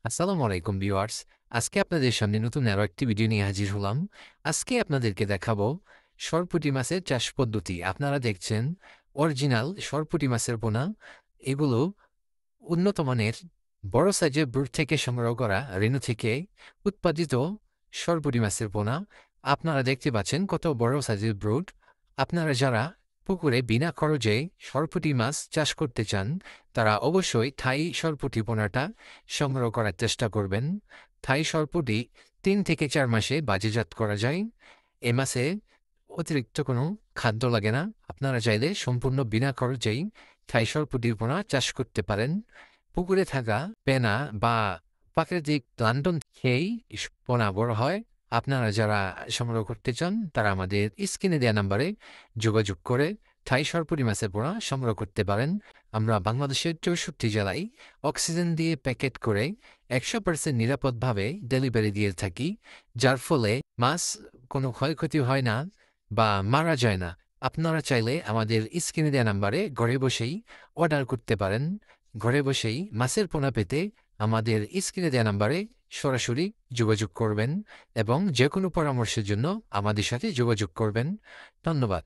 আসসালামু আলাইকুম ভিউয়ার্স। আজকে আপনাদের সামনে নতুন আরো একটি ভিডিও নিয়ে হাজির হলাম। আজকে আপনাদেরকে দেখাবো সরপুঁটি মাছের চাষ পদ্ধতি। আপনারা দেখছেন অরিজিনাল সরপুঁটি মাছের পোনা। এগুলো উন্নত মানের বড় সাইজের ব্রুড থেকে সংগ্রহ করা রেণু থেকে উৎপাদিত সরপুঁটি মাছের পোনা। আপনারা দেখতে পাচ্ছেন কত বড় সাইজের ব্রুড। আপনারা যারা পুকুরে বিনা খরচে সরপুঁটি মাছ চাষ করতে চান তারা অবশ্যই থাই সরপুঁটি পোনাটা সংগ্রহ করার চেষ্টা করবেন। থাই সরপুঁটি 3 থেকে 4 মাসে বাজারজাত করা যায়। এ মাসে অতিরিক্ত কোনো খাদ্য লাগে না। আপনারা চাইলে সম্পূর্ণ বিনা খরচেই থাই সরপুঁটির পোনা চাষ করতে পারেন। পুকুরে থাকা পেনা বা প্রাকৃতিক প্লান্টন খেয়েই পোনা বড় হয়। আপনারা যারা সংগ্রহ করতে চান তারা আমাদের স্ক্রিনে দেওয়া নাম্বারে যোগাযোগ করে থাই সরপুঁটি মাছের পোনা সংগ্রহ করতে পারেন। আমরা বাংলাদেশের 64 জেলায় অক্সিজেন দিয়ে প্যাকেট করে 100% নিরাপদভাবে ডেলিভারি দিয়ে থাকি, যার ফলে মাছ কোনো ক্ষয়ক্ষতি হয় না বা মারা যায় না। আপনারা চাইলে আমাদের স্ক্রিনে দেওয়া নাম্বারে ঘরে বসেই অর্ডার করতে পারেন। ঘরে বসেই মাছের পোনা পেতে আমাদের স্ক্রিনে দেওয়া নাম্বারে সরাসরি যোগাযোগ করবেন এবং যে কোনো পরামর্শের জন্য আমাদের সাথে যোগাযোগ করবেন। ধন্যবাদ।